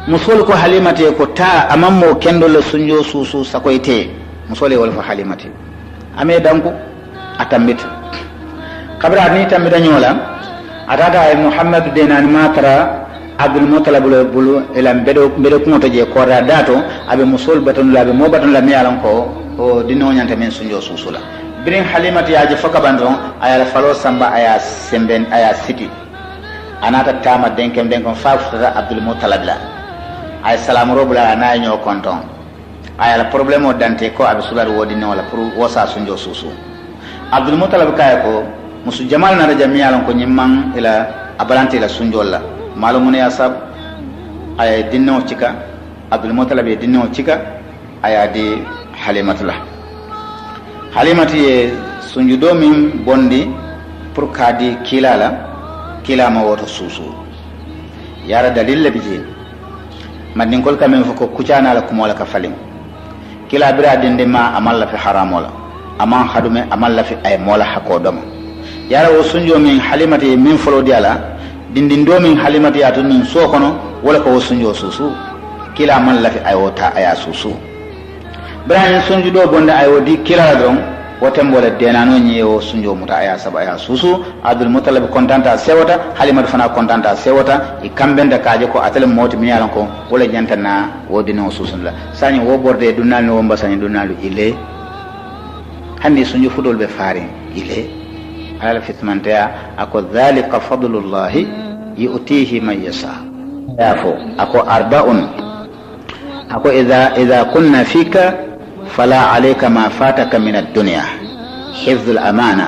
musol ko halimati ko ta amammo kendo le sunjo susu sakoyte musole wala fa halimati ame danko atambit kabra ni tambita nyola atata ay muhammad denan matara abdul mutalab bulu elam bedo ko to je ko dato abe musol baton labe mo baton la mi alan ko o dino nyanta men sunjo susula birin halimati yaji foka bandon ayala falo samba aya semben aya siti anata tama denkem fafuta abdul mutalab la ay salamu robula na nyo konton ayala problème o dante ko abe sular wodi ne wala pour wosa sunjo susu abdul mutalab kay ko musu jamal na jami alan ko nyimman ila abalante la sunjolla malumun ya sab ay dinno cika abdul mutalab dinno cika aya di halimatullah halimati e sunjudo min bondi pour kadi kilala kilama woto susu yara dalil la bijin madin kol kamen foko kucana la kumola ka falim kila bira dinde ma amalla fi haramola aman hadume amalla fi ay mola hakodoma yara wo sunjo min halimati min folo diala dindindo min halimati atun so kono wala ko sunjo susu kila man la fi ay wota aya susu Ibrahim sunju do bonda ay wodi kila don wotem bola denano nyewo sunjo muta aya saba aya susu Abdul Muttalib kontanta sewata Halimatu fana kontanta sewata e kambenda kaaje ko atale moti mi yalan ko wala jantana wodi no susun la sani wo borde dunal no womba sani dunalu ile handi sunju fudol be faare ile ala fitmantea ako dhalika fadlullah yu'tihi man yasha yafo ako arba'un ako idha kunna fika فلا عليك ما فاتك من الدنيا حفظ الأمانة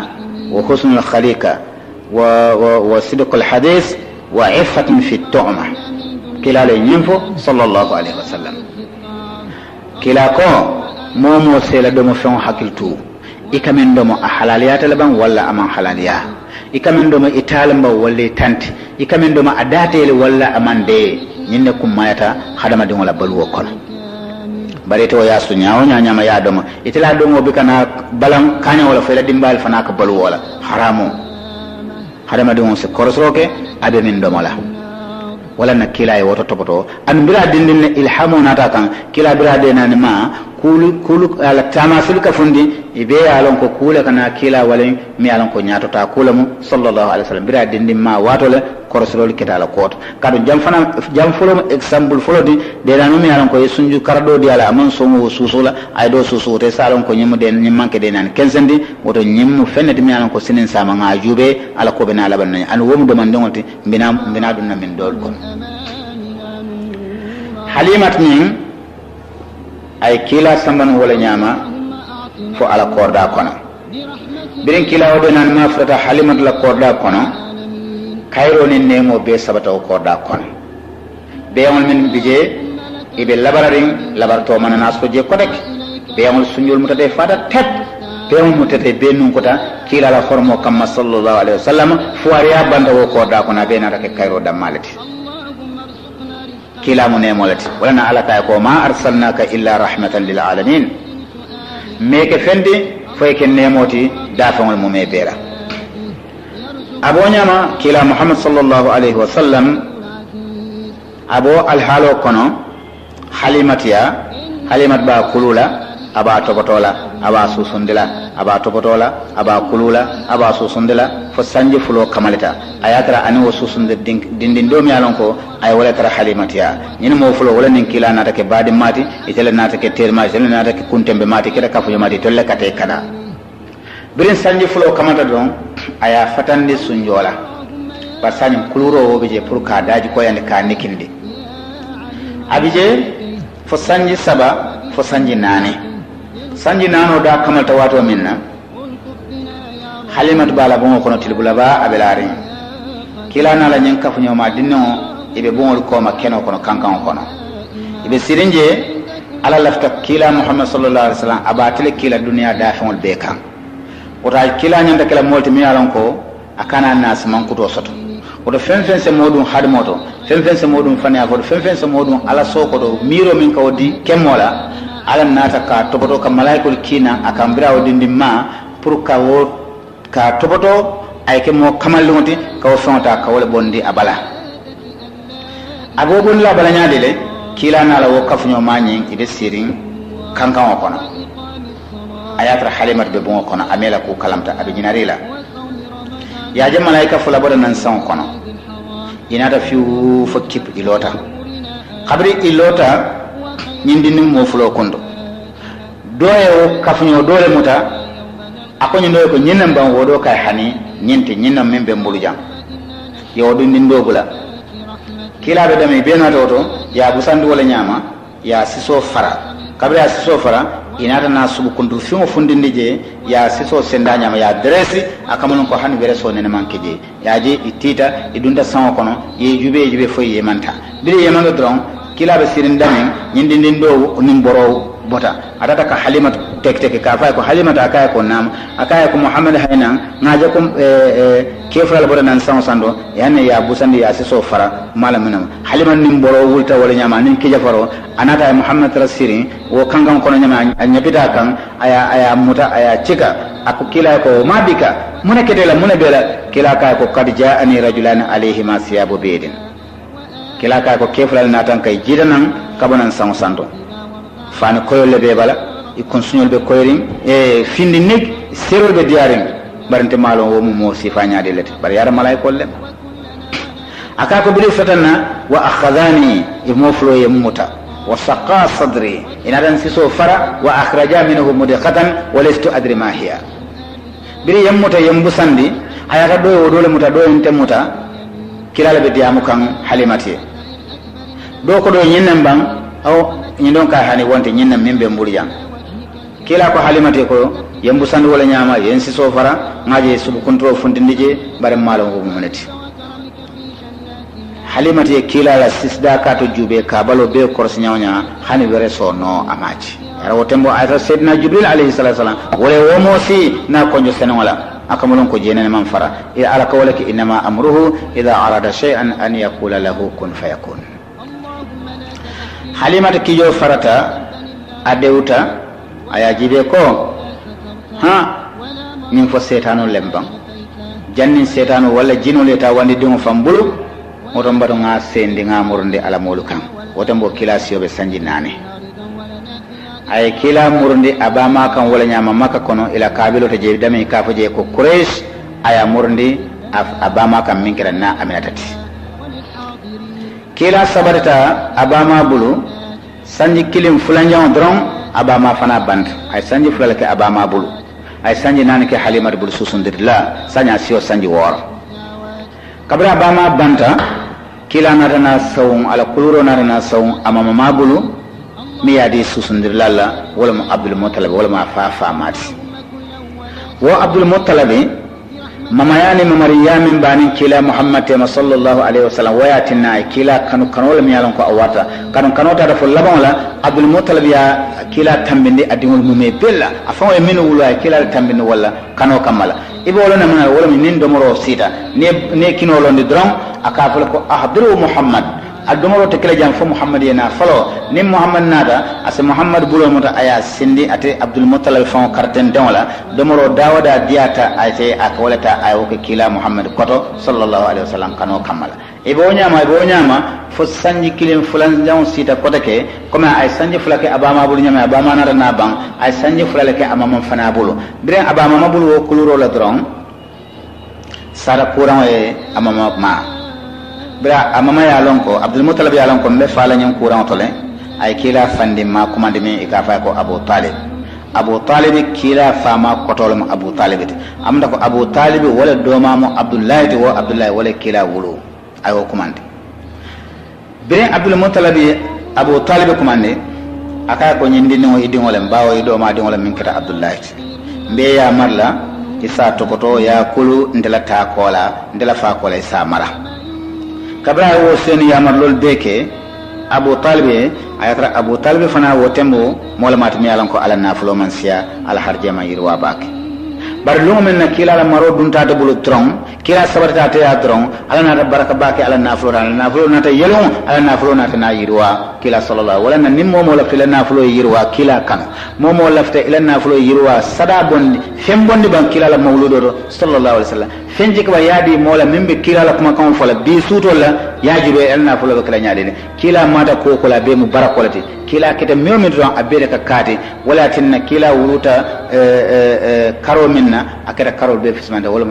وحسن الخليقة وصدق الحديث وعفة في التعمة كلا لينفو صلى الله عليه وسلم كلا كو مومو سيلا دومو فيون حكيلتو إكا من دومو أحلاليات لبن ولا أمان حلاليا إكا من دومو إتالم ولا تانت إكا من دومو أداتي ولا أمان دي نينكم مايتا خدمة دي ولا بلوو كنا barito ya sunyaawo nyama ya doma itila domo bikana balam kanya wala fayla dimbal fana ka balu wala haramu hadama dum se korosroke abe min domola wala na kila e woto topoto an bira dindin ilhamu nata kan kila bira de nan ma kulu ala tamasul ka fundi ibe alon ko kula kana kila wala mi alon ko nyato ta kula mu sallallahu alaihi wasallam bira dindin ma watole korosrol kitala koto kadu jam fulo example fulo di de nanu mi alon ko sunju kardo di ala amon somo susula ay do susu te salon ko nyimu den nyimmanke de nan kensendi woto nyimmu fenneti mi alon ko sinin sama nga jube ala ko bena laban nan an womu do man dongoti bina dunna min dol kon halimat min ay kila samban wala nyama fo ala korda kono birin kila wado nan ma frata halimat la korda kono kayro ni nemo be sabata o korda kono be on min bije ibe labararin labarto manana so je kodek be on sunjul mutate fada tet be on mutate be nun kota kila la formo kamma sallallahu alaihi wasallam fuariya banda o korda kono be na take kayro damalati kila mu nemo lati wala ala kay ko ma arsalnaka illa rahmatan lil alamin meke fendi foy ken nemoti dafangol mu me bera abo nyama kila Muhammad sallallahu alaihi wasallam abo alhalo kono halimat ba kulula aba tobotola aba susundila aba topotola aba kulula aba susundela fo sanji fulo kamalita ayatara ani wo susunde dindin do mi alon ko ay wala tara halimatiya nyin mo fulo wala nin kila nata ke badi mati itele nata ke terma itele nata ke kuntembe mati keda kafu mati tolle kate kada birin sanji fulo kamata don aya fatande sunjola par sanji kuluro wo bije pour ka daji ko yande ka nikindi abije fo sanji saba fo sanji nane sanji nano da kamalta wato minna halimatu bala bongo kono tilbula ba abelari kila nala nyen kafu nyoma dinno ibe bongo ko ma keno kono kankan kono ibe sirinje ala lafta kila muhammad sallallahu alaihi wasallam abatile kila dunya da fon be kan wota kila nyanda kala molti mi alon ko akana nas man kuto soto woto fen se modum hadmoto fen se modum fanya ko fen se modum ala soko do miro min ka wodi kemola ala nata ka toboto ka malaikul kina akambira o dindimma pour ka wo ka toboto ay ke mo kamalluti ka o fonta ka wala bondi abala abobon la bala nyaade le kila na la wo kafunyo manyi ibe sirin kankan o kono ayatra halimat be bon kono amela ko kalamta abe jinarila ya je malaika fula boda nan san kono inata fiu fakip ilota qabri ilota nyindini mo fulo kondo doye kafunyo dole muta akonyo ndoye ko nyinam ban wodo kay hani nyinte nyinam membe mbulujam yo do ndindogula kila be dami be na toto ya busandu wala nyama ya siso fara kabri ya siso fara inata na subu kundu fimo fundindi je ya siso senda nyama ya dresi akamalon ko hani bere so nene mankeje ya je itita idunda sanwo kono ye jube foyi ye manta bire ye manga dron kila be sirin dame nyindi ndindo nimboro bota adata ka halimat tek ka fa ko halimat akaya ko nam akaya ko muhammad hayna ngaje ko kefral bota nan sando yani ya busandi ya siso fara malaminam halimat nimboro wulta wala nyama nin kija faro anata muhammad rasiri wo kangan kono nyama anyabita kan aya muta aya cika ako kila ko mabika muna kedela muna bela kila ka ko kad jaani rajulan alayhi ma siyabu bidin kila ka ko kefral natan kay jidanan kabanan sando fani koyolle be bala ikon suñol be koyrin e findi nek serol be diaring barante malo wo mo sifanya de lete bar yara malaikol le aka ko bi fatanna wa akhadhani imoflo yamuta wa saqa sadri inadan siso fara wa akhraja minhu mudqatan wa lastu adri ma hiya biri yamuta yambusandi ayata do wo dole muta do ente muta kilala be diamu kan halimati do ko do nyinnam bang aw ñindon ka hani wonte ñinna membe mburiyan kila ko halimate ko yembu sandu wala nyama yen si so fara ngaje subu kontrol fundindije bare malo ko munati halimate kila la sisda ka to jube ka balo be kors nyawnya hani were so no amaji ara wotembo ayta sayyidina jibril alayhi salatu wasalam wala wo mosi na ko njo sen wala akamulon ko jenene man fara ila ala ko wala ki inma amruhu idha arada shay'an an yaqula lahu kun fayakun halimata kijo farata adeuta aya jibe ko ha min fo setano lembang jannin setano walla jino leta wandi dum fambulu moto mbado nga sendi nga murde ala molu kan woto mbo kilasio be sanji nane ay kila murde abama kan wala nyama maka kono ila kabilo to je dami ka fo je ko quraish aya murde abama kan min kira na aminatati kila sabarta abama bulu sanji kilim fulanjang dron abama fana band ay sanji fulalake abama bulu ay sanji nan ke halimat bulu susundirla sanya siyo sanji wor kabra abama banta kila nadana sawun ala kuluro nadana sawun amama mabulu mi yadi susundirla la wala mu abdul muttalib wala ma fa mati wo abdul muttalib mama yani mamariyamin bani kila muhammad sallallahu alaihi wasallam wayatina kila kanu kanol mi yalon ko awata kanu kanota da ful labon la abdul muttalib ya kila tambinde adingol mume bella afon e minu wula kila tambinde wala kano kamala ibo wala na wala min nin domoro sita ne kinolo ndi dron akafal ko ahdiru muhammad adomoro te kala jam fo muhammad yana falo nim muhammad nada asa muhammad bulo mota aya sindi ate abdul muttalib fon karten donla domoro dawada diata ate akwalata ayo ke kila muhammad koto sallallahu alaihi wasallam kano kamala ibo nyama fo sanji kilim fulan jaw sita kotake comme ay sanji fulake abama bulu nyama abama nara na bang ay sanji fulake amama fana bulu biren abama mabulu wo kuluro la dron sara courant e amama ma bra amama ya lonko abdul muttalib ya lonko be fala nyam courant tole ay kila fandi ma commande mi ka fa ko abu talib kila fama kotolum abu talib amda ko abu talib wala doma mo abdullah wo abdullah wala kila wulu ayo commande bire abdul muttalib abu talib commande aka ko nyindi no idingolem bawo idoma dingolem min kata abdullah mbe ya marla isa tokoto ya kulu ndela ta kola ndela fa kola isa mara kabra wo sen ya marlol beke abu talib ayatra abu talib fana wo tembo molama mi yalan ko ala nafulo man siya ala harjema yirwa bak bar lungu men kila la maro dunta de bulu tron kila sabarta ta ya tron ala na baraka baki ala nafulo na ta yelon ala nafulo na ta na yirwa kila sallallahu wala na nimmo mo la fila nafulo yirwa kila kan momo lafta ila nafulo yirwa sada bondi fem bondi ban kila la mawludo sallallahu alaihi wasallam fenji ko yadi mola mimbe kila la kuma kan fola bi suto la yajibe ila nafulo kala nyaade kila mata ko ko la be mu barakolati kila kita miomi don abere ka kati wala tinna kila wuruta karo minna akara karo be fismanda wala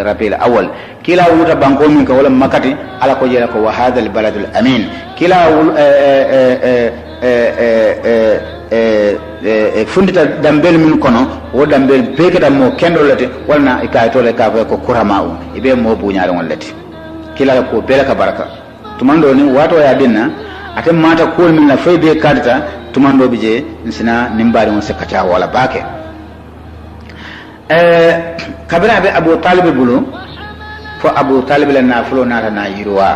rabil awal kila wuruta banko min ka wala makati ala ko jera ko wa hadal baladul amin kila fundita dambel min kono wo dambel bekata mo kendolete walna ikaytole ka ko kurama ibe mo buñaare wonlete kila ko bela ka baraka tumando ni wato ya dinna ate mata kol min la fay be kadita tumando bije nsina nimbari on sekata wala bake kabira be abu talib bulu fo abu talib la nafulo nata na yirwa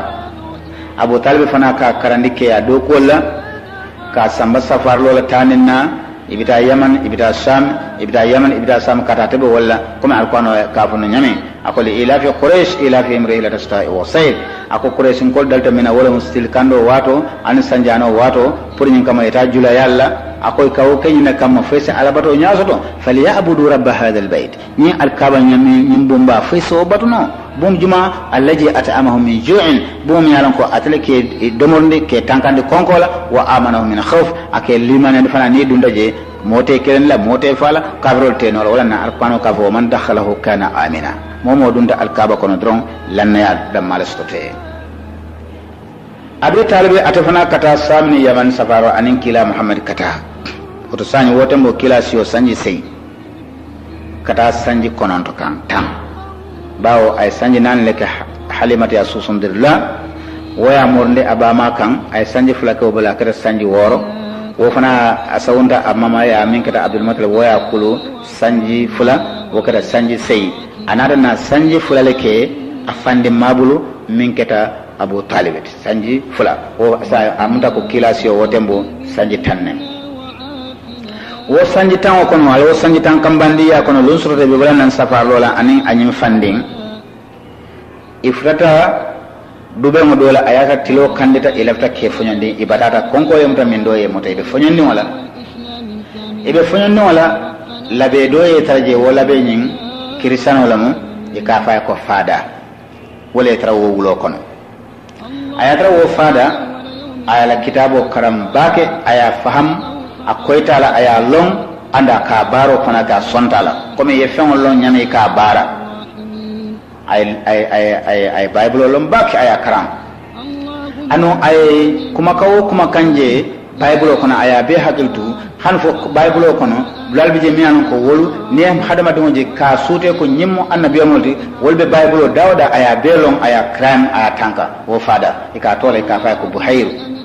abu talib fana ka karandike ya do kolla ka samba safar lola taninna ibita yaman ibita sam kata tebe wala kuma alquano ka funu nyame akoli ila fi quraish ila fi imri ila tastai wa sayf ako quraish ko dalta mina wala mustil kando wato an sanjano wato pour nyin kama eta jula yalla akoy kaw kanyina kama fesa alabato nyasoto falyabudu rabb hadha albayt ni alkaba nyami nyimbumba feso batuno bum juma allaji at'amahum min ju'in bum yalan ko atleke domornde ke tankande konkola wa amanahum min khawf ake limane fana ni dundaje mote kelen la mote fala kabrol tenol wala na alqano ka fo man dakhalahu kana amina momo dunda alkaba kono dron lanna ya damal stote abi talibi atafana kata samni yaman safaro anin kila muhammad kata oto sanyi wote mbo kila siyo sanji sey kata sanji kononto kan tam bawo ay sanji nan leke halimati ya susundirla waya morde abama kan ay sanji fulake wala kata sanji woro wo fana asawunda amama ya min kata abdul muttalib waya kulu sanji fula wo kata sanji sey anada na sanji fula leke afande mabulu min kata abu talib sanji fula wo sa amunta ko kila siyo wote mbo sanji tanne wo sanji tan kono wala wo sanji tan kambandi ya kono lun surata be wala nan safar lola anin anyim fanding ifrata dube mo dola ayata tilo kandita ilafta ke fonyande ibadata konko yemta min do ye mota be fonyande wala labe do ye tarje wala be nyin kirisano lamu e ka fa ko fada wala tara wo wulo kono ayata wo fada ayala kitabo karam bake aya faham akoytala aya long anda ka baro fana ga sontala comme ye fen long nyame ka bara ay bible long bak aya karam ano ay kuma kawo kuma kanje bible kono aya be hakiltu han fo bible kono lalbi je miyan ko wolu ne hadama de je ka sute ko nyimmo annabi amolti wolbe bible dawda aya be long aya crime aya tanka wo fada e ka tole ka fa ko buhayru